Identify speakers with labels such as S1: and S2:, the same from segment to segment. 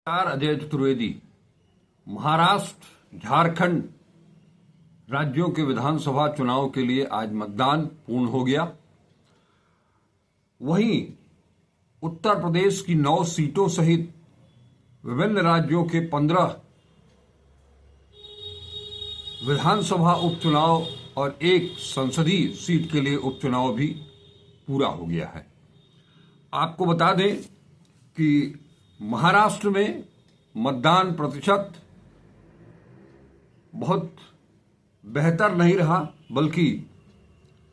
S1: अजय चतुर्वेदी। महाराष्ट्र, झारखंड राज्यों के विधानसभा चुनाव के लिए आज मतदान पूर्ण हो गया। वहीं उत्तर प्रदेश की 9 सीटों सहित विभिन्न राज्यों के 15 विधानसभा उपचुनाव और एक संसदीय सीट के लिए उपचुनाव भी पूरा हो गया है। आपको बता दें कि महाराष्ट्र में मतदान प्रतिशत बहुत बेहतर नहीं रहा, बल्कि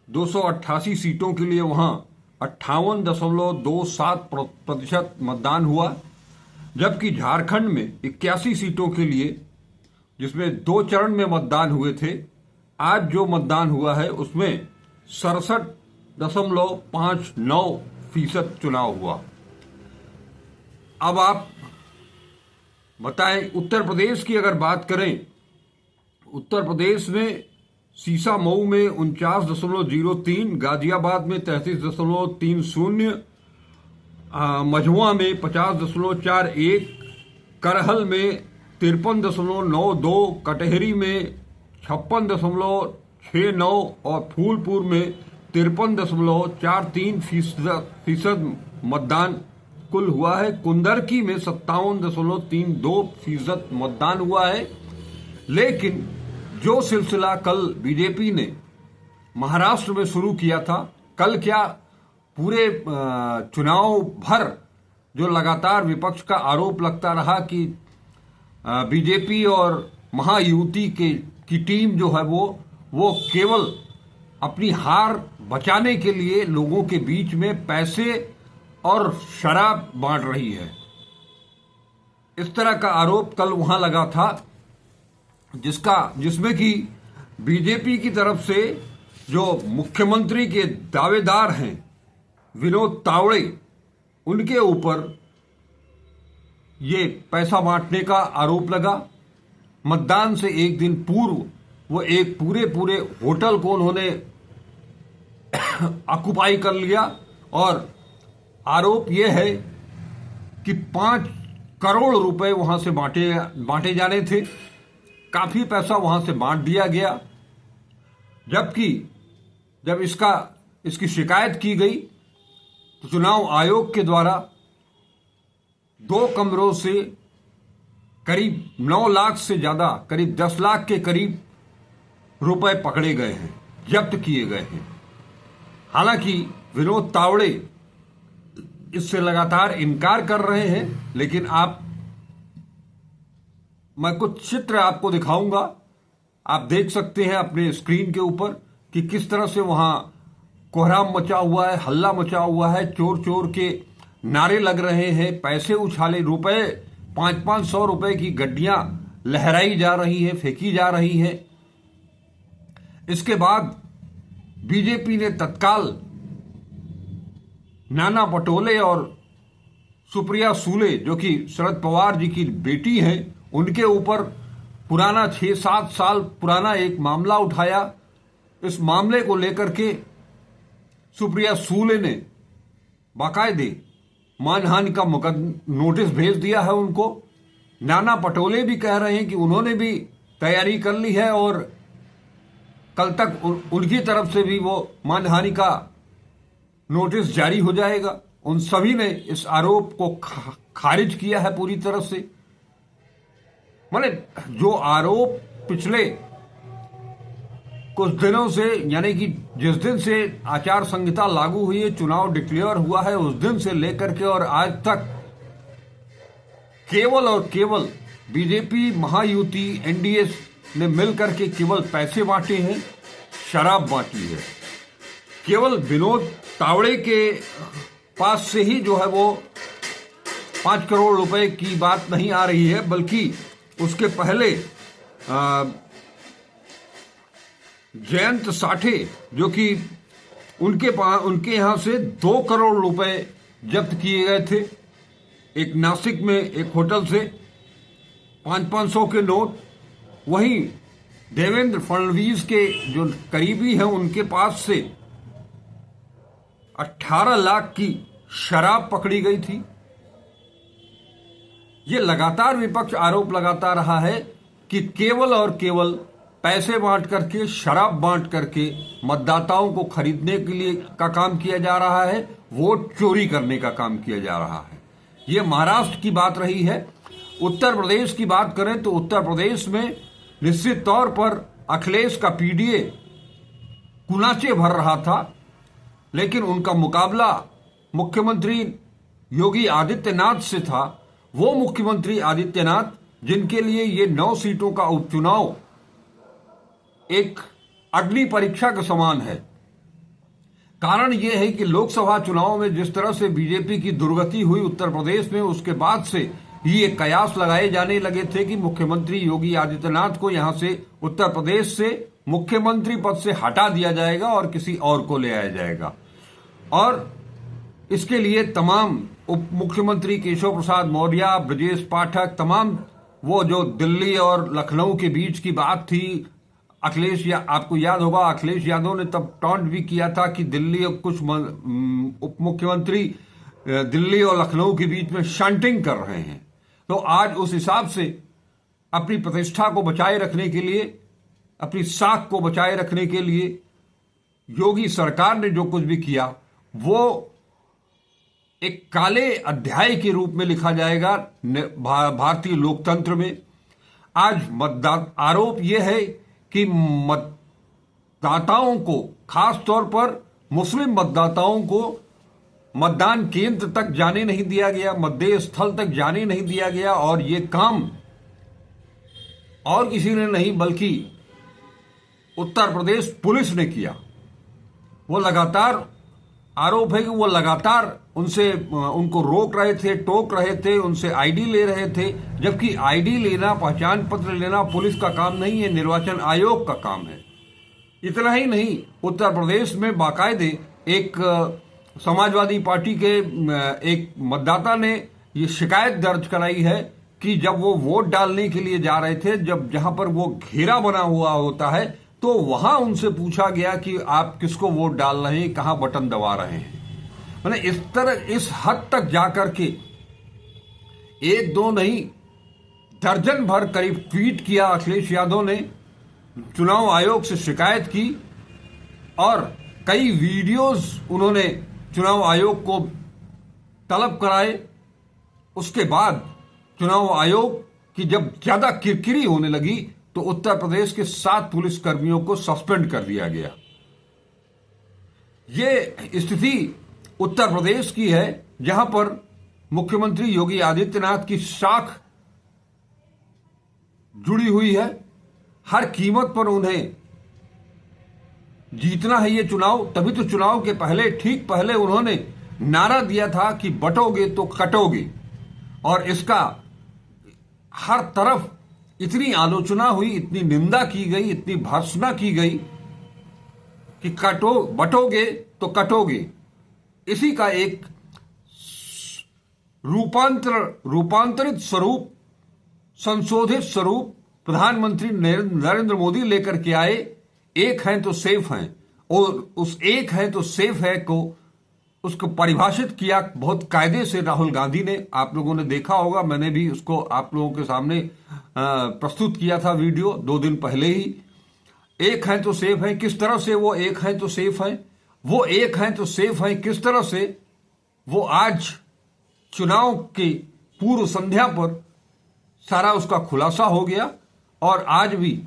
S1: 288 सीटों के लिए वहां 58.27% मतदान हुआ, जबकि झारखंड में 81 सीटों के लिए, जिसमें 2 चरण में मतदान हुए थे, आज जो मतदान हुआ है उसमें 67.59% चुनाव हुआ। अब आप बताएं, उत्तर प्रदेश की अगर बात करें, उत्तर प्रदेश में सीसा मऊ में 49.03, गाजियाबाद में 33.30, मझुआ में 50.41, करहल में 53.92, कटहरी में 56.69 और फूलपुर में 53.43% मतदान कुल हुआ है। कुंदरकी में 57.32% मतदान हुआ है। लेकिन जो सिलसिला कल बीजेपी ने महाराष्ट्र में शुरू किया था, कल क्या पूरे चुनाव भर जो लगातार विपक्ष का आरोप लगता रहा कि बीजेपी और महायुति की टीम जो है वो केवल अपनी हार बचाने के लिए लोगों के बीच में पैसे और शराब बांट रही है, इस तरह का आरोप कल वहां लगा था, जिसमें कि बीजेपी की तरफ से जो मुख्यमंत्री के दावेदार हैं विनोद तावड़े, उनके ऊपर ये पैसा बांटने का आरोप लगा। मतदान से एक दिन पूर्व वो एक पूरे होटल को उन्होंने ऑक्युपाई कर लिया और आरोप यह है कि 5 करोड़ रुपए वहां से बांटे जाने थे। काफी पैसा वहां से बांट दिया गया, जबकि जब इसकी शिकायत की गई तो चुनाव आयोग के द्वारा 2 कमरों से करीब 9 लाख से ज्यादा, करीब 10 लाख के करीब रुपए पकड़े गए हैं, जब्त किए गए हैं। हालांकि विनोद तावड़े इससे लगातार इनकार कर रहे हैं, लेकिन मैं कुछ चित्र आपको दिखाऊंगा, आप देख सकते हैं अपने स्क्रीन के ऊपर कि किस तरह से वहां कोहराम मचा हुआ है, हल्ला मचा हुआ है, चोर चोर के नारे लग रहे हैं, पैसे उछाले, रुपए 500-500 रुपए की गड्डियां लहराई जा रही है, फेंकी जा रही है। इसके बाद बीजेपी ने तत्काल नाना पटोले और सुप्रिया सूले, जो कि शरद पवार जी की बेटी हैं, उनके ऊपर पुराना 6-7 साल पुराना एक मामला उठाया। इस मामले को लेकर के सुप्रिया सूले ने बाकायदे मानहानि का नोटिस भेज दिया है उनको। नाना पटोले भी कह रहे हैं कि उन्होंने भी तैयारी कर ली है और कल तक उनकी तरफ से भी वो मानहानि का नोटिस जारी हो जाएगा। उन सभी ने इस आरोप को खारिज किया है पूरी तरह से। माने जो आरोप पिछले कुछ दिनों से, यानी कि जिस दिन से आचार संहिता लागू हुई है, चुनाव डिक्लेयर हुआ है, उस दिन से लेकर के और आज तक केवल और केवल बीजेपी, महायुति, एनडीए ने मिलकर के केवल पैसे बांटे हैं, शराब बांटी है। केवल विनोद तावड़े के पास से ही जो है वो 5 करोड़ रुपए की बात नहीं आ रही है, बल्कि उसके पहले जयंत साठे, जो कि उनके यहां से 2 करोड़ रुपए जब्त किए गए थे। एक नासिक में एक होटल से 500-500 के नोट। वहीं देवेंद्र फडणवीस के जो करीबी हैं, उनके पास से 18 लाख की शराब पकड़ी गई थी। ये लगातार विपक्ष आरोप लगाता रहा है कि केवल और केवल पैसे बांट करके, शराब बांट करके मतदाताओं को खरीदने के लिए का काम किया जा रहा है, वोट चोरी करने का काम किया जा रहा है। ये महाराष्ट्र की बात रही है। उत्तर प्रदेश की बात करें तो उत्तर प्रदेश में निश्चित तौर पर अखिलेश का पीडीए कुनाचे भर रहा था, लेकिन उनका मुकाबला मुख्यमंत्री योगी आदित्यनाथ से था। वो मुख्यमंत्री आदित्यनाथ जिनके लिए ये 9 सीटों का उपचुनाव एक अग्नि परीक्षा के समान है। कारण यह है कि लोकसभा चुनाव में जिस तरह से बीजेपी की दुर्गति हुई उत्तर प्रदेश में, उसके बाद से ये कयास लगाए जाने लगे थे कि मुख्यमंत्री योगी आदित्यनाथ को यहां से उत्तर प्रदेश से मुख्यमंत्री पद से हटा दिया जाएगा और किसी और को ले आया जाएगा। और इसके लिए तमाम उप मुख्यमंत्री केशव प्रसाद मौर्य, ब्रजेश पाठक, तमाम वो जो दिल्ली और लखनऊ के बीच की बात थी, अखिलेश, या आपको याद होगा अखिलेश यादव ने तब टॉन्ट भी किया था कि दिल्ली और कुछ उप मुख्यमंत्री दिल्ली और लखनऊ के बीच में शंटिंग कर रहे हैं। तो आज उस हिसाब से अपनी प्रतिष्ठा को बचाए रखने के लिए, अपनी साख को बचाए रखने के लिए योगी सरकार ने जो कुछ भी किया वो एक काले अध्याय के रूप में लिखा जाएगा भारतीय लोकतंत्र में। आज आरोप यह है कि मतदाताओं को, खास तौर पर मुस्लिम मतदाताओं को मतदान केंद्र तक जाने नहीं दिया गया, मतदेय स्थल तक जाने नहीं दिया गया। और ये काम और किसी ने नहीं बल्कि उत्तर प्रदेश पुलिस ने किया। वो लगातार आरोप है कि वो लगातार उनको रोक रहे थे, टोक रहे थे, उनसे आईडी ले रहे थे, जबकि आईडी लेना, पहचान पत्र लेना पुलिस का काम नहीं है, निर्वाचन आयोग का काम है। इतना ही नहीं, उत्तर प्रदेश में बाकायदे एक समाजवादी पार्टी के एक मतदाता ने ये शिकायत दर्ज कराई है कि जब वो वोट डालने के लिए जा रहे थे, जहां पर वो घेरा बना हुआ होता है, तो वहां उनसे पूछा गया कि आप किसको वोट डाल रहे हैं, कहां बटन दबा रहे हैं। मैंने इस तरह, इस हद तक जाकर के एक दो नहीं दर्जन भर करीब ट्वीट किया अखिलेश यादव ने, चुनाव आयोग से शिकायत की और कई वीडियोस उन्होंने चुनाव आयोग को तलब कराए। उसके बाद चुनाव आयोग की जब ज्यादा किरकिरी होने लगी तो उत्तर प्रदेश के 7 पुलिसकर्मियों को सस्पेंड कर दिया गया। ये स्थिति उत्तर प्रदेश की है, जहां पर मुख्यमंत्री योगी आदित्यनाथ की साख जुड़ी हुई है। हर कीमत पर उन्हें जीतना है ये चुनाव। तभी तो चुनाव के पहले, ठीक पहले उन्होंने नारा दिया था कि बटोगे तो कटोगे, और इसका हर तरफ इतनी आलोचना हुई, इतनी निंदा की गई, इतनी भर्त्सना की गई कि बटोगे तो कटोगे। इसी का एक रूपांतरित स्वरूप, संशोधित स्वरूप प्रधानमंत्री नरेंद्र मोदी लेकर के आए। एक है तो सेफ है, और उस एक है तो सेफ है को उसको परिभाषित किया बहुत कायदे से राहुल गांधी ने। आप लोगों ने देखा होगा, मैंने भी उसको आप लोगों के सामने प्रस्तुत किया था वीडियो 2 दिन पहले ही। एक है तो सेफ है, किस तरह से वो एक है तो सेफ है, वो एक है तो सेफ है, किस तरह से वो आज चुनाव की पूर्व संध्या पर सारा उसका खुलासा हो गया। और आज भी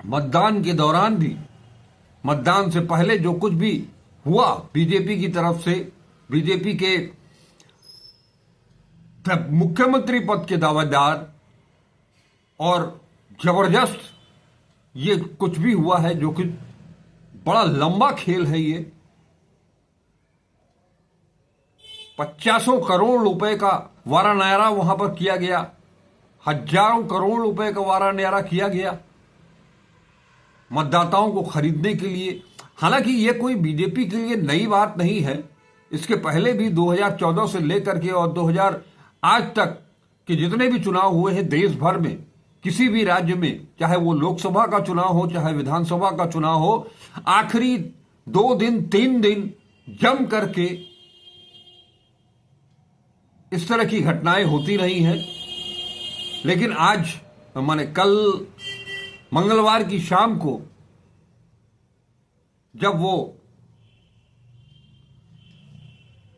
S1: मतदान के दौरान भी, मतदान से पहले जो कुछ भी हुआ बीजेपी की तरफ से, बीजेपी के मुख्यमंत्री पद के दावेदार, और जबरदस्त ये कुछ भी हुआ है, जो कि बड़ा लंबा खेल है। ये 50 करोड़ रुपए का वारा न्यारा वहां पर किया गया, हजारों करोड़ रुपए का वारा न्यारा किया गया मतदाताओं को खरीदने के लिए। हालांकि ये कोई बीजेपी के लिए नई बात नहीं है। इसके पहले भी 2014 से लेकर के और 2000 आज तक के जितने भी चुनाव हुए हैं देश भर में, किसी भी राज्य में, चाहे वो लोकसभा का चुनाव हो, चाहे विधानसभा का चुनाव हो, आखिरी 2 दिन 3 दिन जम करके इस तरह की घटनाएं होती रही हैं। लेकिन आज माने कल मंगलवार की शाम को जब वो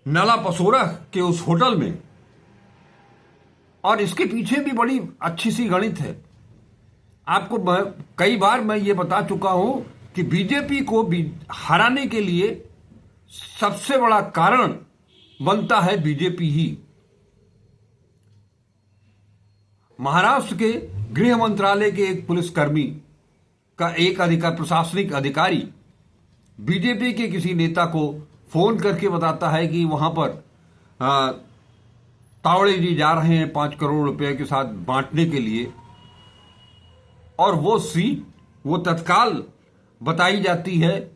S1: नला पसोरा के उस होटल में, और इसके पीछे भी बड़ी अच्छी सी गणित है। आपको कई बार मैं ये बता चुका हूं कि बीजेपी को हराने के लिए सबसे बड़ा कारण बनता है बीजेपी ही। महाराष्ट्र के गृह मंत्रालय के एक पुलिसकर्मी का एक प्रशासनिक अधिकारी बीजेपी के किसी नेता को फोन करके बताता है कि वहां पर तावड़े जी जा रहे हैं 5 करोड़ रुपए के साथ बांटने के लिए, और वो सीट वो तत्काल बताई जाती है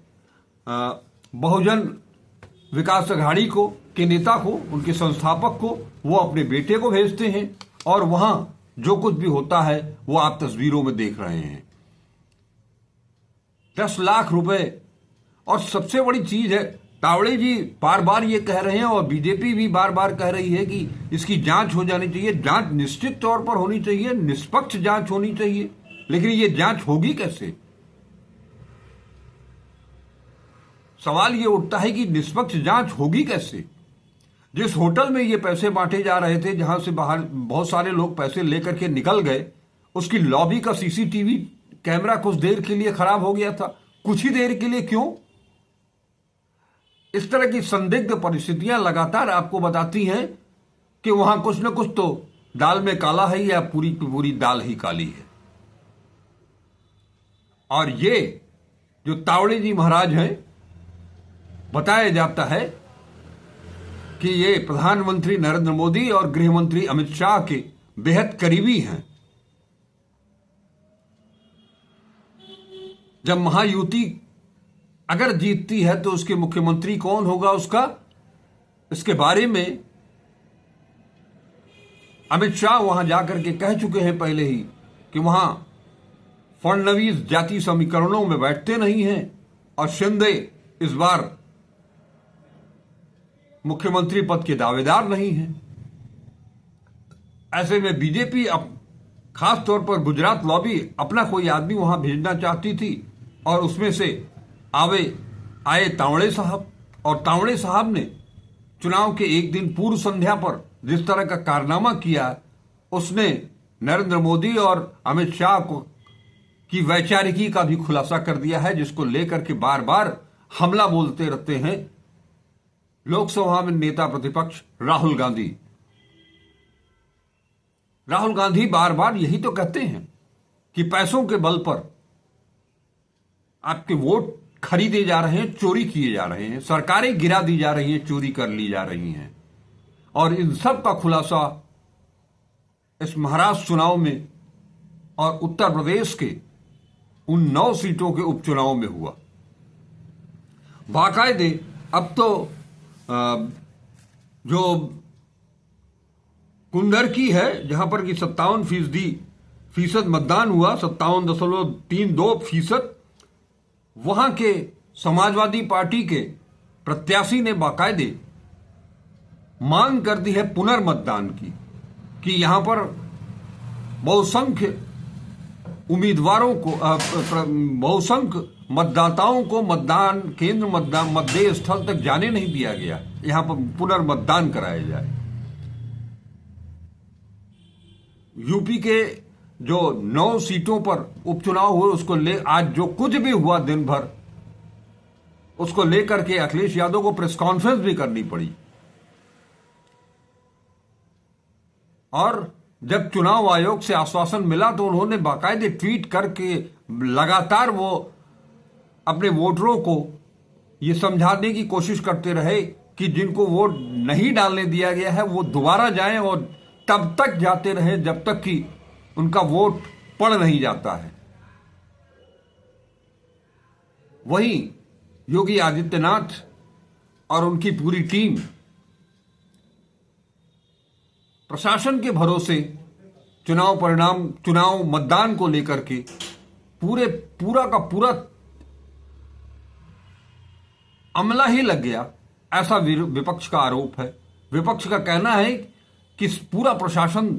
S1: बहुजन विकास अघाड़ी को के नेता को, उनके संस्थापक को। वो अपने बेटे को भेजते हैं और वहां जो कुछ भी होता है वो आप तस्वीरों में देख रहे हैं। 10 लाख रुपए। और सबसे बड़ी चीज है, तावड़े जी बार बार ये कह रहे हैं और बीजेपी भी बार बार कह रही है कि इसकी जांच हो जानी चाहिए। जांच निश्चित तौर पर होनी चाहिए, निष्पक्ष जांच होनी चाहिए, लेकिन ये जांच होगी कैसे? सवाल ये उठता है कि निष्पक्ष जांच होगी कैसे? जिस होटल में ये पैसे बांटे जा रहे थे, जहां से बाहर बहुत सारे लोग पैसे लेकर के निकल गए, उसकी लॉबी का सीसीटीवी कैमरा कुछ देर के लिए खराब हो गया था। कुछ ही देर के लिए क्यों? इस तरह की संदिग्ध परिस्थितियां लगातार आपको बताती हैं कि वहां कुछ न कुछ तो दाल में काला है, या पूरी की पूरी दाल ही काली है। और ये जो तावड़े जी महाराज हैं, बताया जाता है कि ये प्रधानमंत्री नरेंद्र मोदी और गृह मंत्री अमित शाह के बेहद करीबी हैं। जब महायुति अगर जीतती है तो उसके मुख्यमंत्री कौन होगा उसका, इसके बारे में अमित शाह वहां जाकर के कह चुके हैं पहले ही कि वहां फडणवीस जाति समीकरणों में बैठते नहीं हैं और शिंदे इस बार मुख्यमंत्री पद के दावेदार नहीं हैं। ऐसे में बीजेपी अब खास तौर पर गुजरात लॉबी अपना कोई आदमी वहां भेजना चाहती थी, और उसमें से आए तावड़े साहब। और तावड़े साहब ने चुनाव के एक दिन पूर्व संध्या पर जिस तरह का कारनामा किया, उसने नरेंद्र मोदी और अमित शाह को की वैचारिकी का भी खुलासा कर दिया है, जिसको लेकर के बार बार हमला बोलते रहते हैं लोकसभा में नेता प्रतिपक्ष राहुल गांधी। राहुल गांधी बार बार यही तो कहते हैं कि पैसों के बल पर आपके वोट खरीदे जा रहे हैं, चोरी किए जा रहे हैं, सरकारें गिरा दी जा रही हैं, चोरी कर ली जा रही हैं। और इन सब का खुलासा इस महाराष्ट्र चुनाव में और उत्तर प्रदेश के उन 9 सीटों के उपचुनाव में हुआ। बाकायदे अब तो जो कुंदरकी है, जहां पर कि 57% मतदान हुआ, 57.32%, वहां के समाजवादी पार्टी के प्रत्याशी ने बाकायदे मांग कर दी है पुनर्मतदान की, कि यहां पर बहुसंख्य उम्मीदवारों को, बहुसंख्य मतदाताओं को मतदान केंद्र, मतदेय स्थल तक जाने नहीं दिया गया, यहां पर पुनर्मतदान कराया जाए। यूपी के जो 9 सीटों पर उपचुनाव हुए, उसको ले आज जो कुछ भी हुआ दिन भर, उसको लेकर के अखिलेश यादव को प्रेस कॉन्फ्रेंस भी करनी पड़ी। और जब चुनाव आयोग से आश्वासन मिला तो उन्होंने बाकायदे ट्वीट करके लगातार वो अपने वोटरों को ये समझाने की कोशिश करते रहे कि जिनको वोट नहीं डालने दिया गया है वो दोबारा जाएं, और तब तक जाते रहे जब तक कि उनका वोट पड़ नहीं जाता है। वहीं योगी आदित्यनाथ और उनकी पूरी टीम प्रशासन के भरोसे चुनाव मतदान को लेकर के पूरा का पूरा अमला ही लग गया, ऐसा विपक्ष का आरोप है। विपक्ष का कहना है कि पूरा प्रशासन,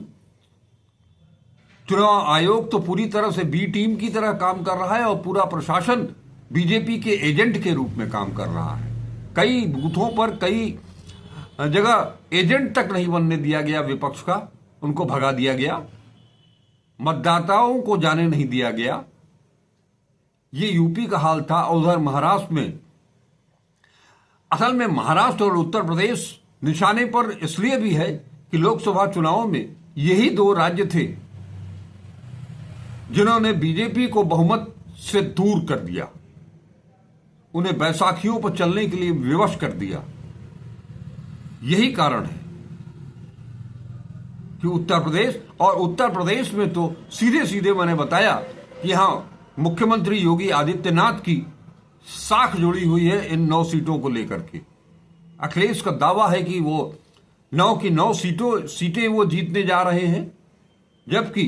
S1: चुनाव आयोग तो पूरी तरह से बी टीम की तरह काम कर रहा है और पूरा प्रशासन बीजेपी के एजेंट के रूप में काम कर रहा है। कई बूथों पर, कई जगह एजेंट तक नहीं बनने दिया गया विपक्ष का, उनको भगा दिया गया, मतदाताओं को जाने नहीं दिया गया। ये यूपी का हाल था। उधर महाराष्ट्र में, असल में महाराष्ट्र और उत्तर प्रदेश निशाने पर इसलिए भी है कि लोकसभा चुनावों में यही दो राज्य थे जिन्होंने बीजेपी को बहुमत से दूर कर दिया, उन्हें बैसाखियों पर चलने के लिए विवश कर दिया। यही कारण है कि उत्तर प्रदेश में तो सीधे सीधे मैंने बताया कि यहां मुख्यमंत्री योगी आदित्यनाथ की साख जुड़ी हुई है इन 9 सीटों को लेकर के। अखिलेश का दावा है कि वो 9 की 9 सीटें वो जीतने जा रहे हैं, जबकि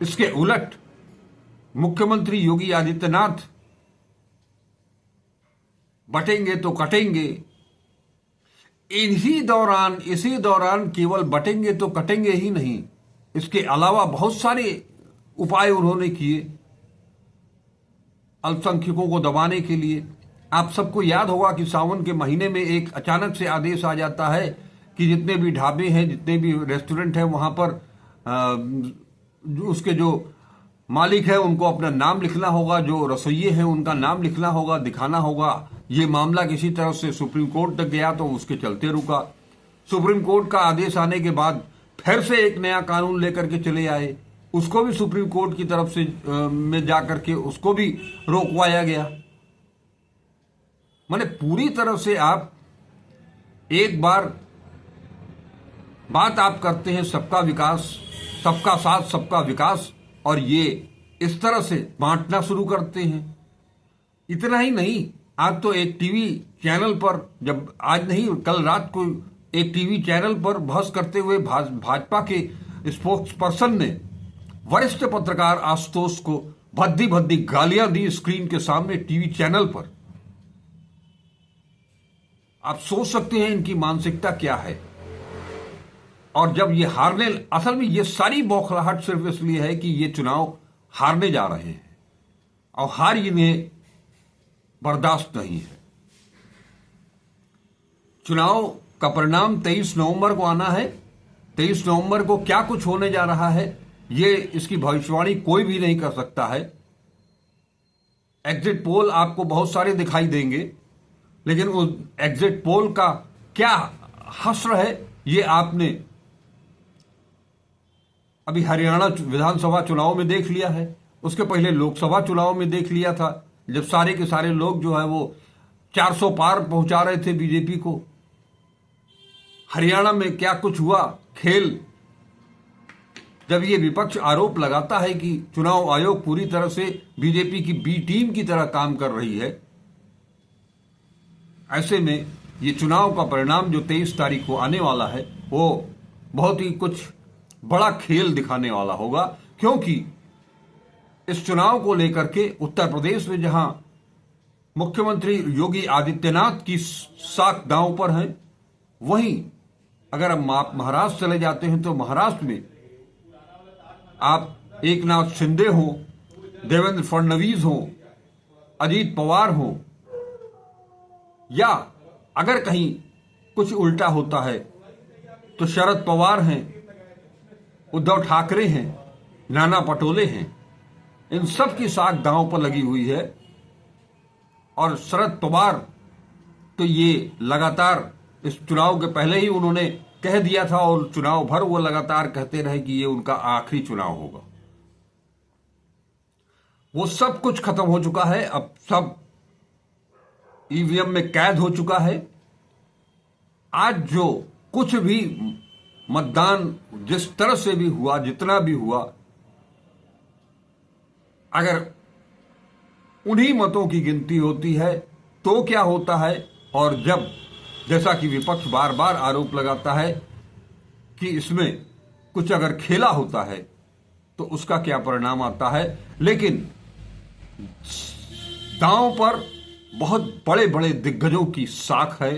S1: इसके उलट मुख्यमंत्री योगी आदित्यनाथ बटेंगे तो कटेंगे। इसी दौरान केवल बटेंगे तो कटेंगे ही नहीं, इसके अलावा बहुत सारे उपाय उन्होंने किए अल्पसंख्यकों को दबाने के लिए। आप सबको याद होगा कि सावन के महीने में एक अचानक से आदेश आ जाता है कि जितने भी ढाबे हैं, जितने भी रेस्टोरेंट हैं, वहां पर उसके जो मालिक है उनको अपना नाम लिखना होगा, जो रसोइये हैं उनका नाम लिखना होगा, दिखाना होगा। ये मामला किसी तरह से सुप्रीम कोर्ट तक गया तो उसके चलते रुका। सुप्रीम कोर्ट का आदेश आने के बाद फिर से एक नया कानून लेकर के चले आए, उसको भी सुप्रीम कोर्ट की तरफ से में जाकर के उसको भी रोकवाया गया। माने पूरी तरह से आप एक बार बात आप करते हैं सबका विकास, सबका साथ सबका विकास, और ये इस तरह से बांटना शुरू करते हैं। इतना ही नहीं, आज तो एक टीवी चैनल पर, जब आज नहीं कल रात को एक टीवी चैनल पर बहस करते हुए भाजपा के स्पोक्स पर्सन ने वरिष्ठ पत्रकार आशुतोष को भद्दी भद्दी गालियां दी स्क्रीन के सामने टीवी चैनल पर। आप सोच सकते हैं इनकी मानसिकता क्या है। और जब ये असल में ये सारी बौखलाहट सिर्फ इसलिए है कि ये चुनाव हारने जा रहे हैं और हार इन्हें बर्दाश्त नहीं है। चुनाव का परिणाम 23 नवंबर को आना है। 23 नवंबर को क्या कुछ होने जा रहा है, ये इसकी भविष्यवाणी कोई भी नहीं कर सकता है। एग्जिट पोल आपको बहुत सारे दिखाई देंगे, लेकिन उस एग्जिट पोल का क्या हश्र है ये आपने अभी हरियाणा विधानसभा चुनाव में देख लिया है, उसके पहले लोकसभा चुनाव में देख लिया था, जब सारे के सारे लोग जो है वो 400 पार पहुंचा रहे थे बीजेपी को। हरियाणा में क्या कुछ हुआ खेल, जब ये विपक्ष आरोप लगाता है कि चुनाव आयोग पूरी तरह से बीजेपी की बी टीम की तरह काम कर रही है। ऐसे में ये चुनाव का परिणाम जो 23 तारीख को आने वाला है वो बहुत ही कुछ बड़ा खेल दिखाने वाला होगा, क्योंकि इस चुनाव को लेकर के उत्तर प्रदेश में जहां मुख्यमंत्री योगी आदित्यनाथ की साख दांव पर है, वहीं अगर आप महाराष्ट्र चले जाते हैं तो महाराष्ट्र में आप एकनाथ शिंदे हो, देवेंद्र फडणवीस हो, अजीत पवार हो, या अगर कहीं कुछ उल्टा होता है तो शरद पवार हैं, उद्धव ठाकरे हैं, नाना पटोले हैं। इन सब की साख दांव पर लगी हुई है। और शरद पवार तो ये लगातार इस चुनाव के पहले ही उन्होंने कह दिया था और चुनाव भर वो लगातार कहते रहे कि ये उनका आखिरी चुनाव होगा। वो सब कुछ खत्म हो चुका है, अब सब ईवीएम में कैद हो चुका है। आज जो कुछ भी मतदान जिस तरह से भी हुआ, जितना भी हुआ, अगर उन्हीं मतों की गिनती होती है तो क्या होता है, और जब जैसा कि विपक्ष बार बार आरोप लगाता है कि इसमें कुछ अगर खेला होता है तो उसका क्या परिणाम आता है। लेकिन दांव पर बहुत बड़े बड़े दिग्गजों की साख है।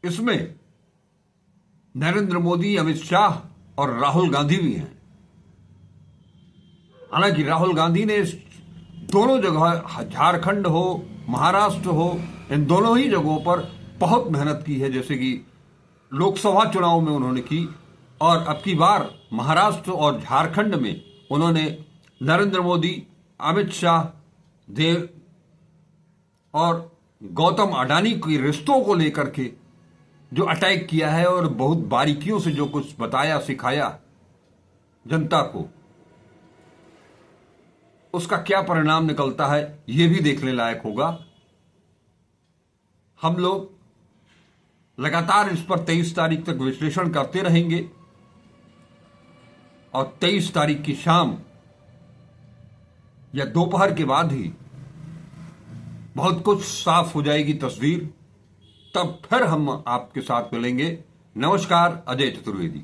S1: इसमें नरेंद्र मोदी, अमित शाह और राहुल गांधी भी हैं। हालांकि राहुल गांधी ने दोनों जगह, झारखंड हो, महाराष्ट्र हो, इन दोनों ही जगहों पर बहुत मेहनत की है, जैसे कि लोकसभा चुनाव में उन्होंने की, और अब की बार महाराष्ट्र और झारखंड में उन्होंने नरेंद्र मोदी, अमित शाह, देव और गौतम अडानी के रिश्तों को लेकर के जो अटैक किया है और बहुत बारीकियों से जो कुछ बताया सिखाया जनता को, उसका क्या परिणाम निकलता है यह भी देखने लायक होगा। हम लोग लगातार इस पर 23 तारीख तक विश्लेषण करते रहेंगे और 23 तारीख की शाम या दोपहर के बाद ही बहुत कुछ साफ हो जाएगी तस्वीर। तब फिर हम आपके साथ मिलेंगे। नमस्कार, अजय चतुर्वेदी।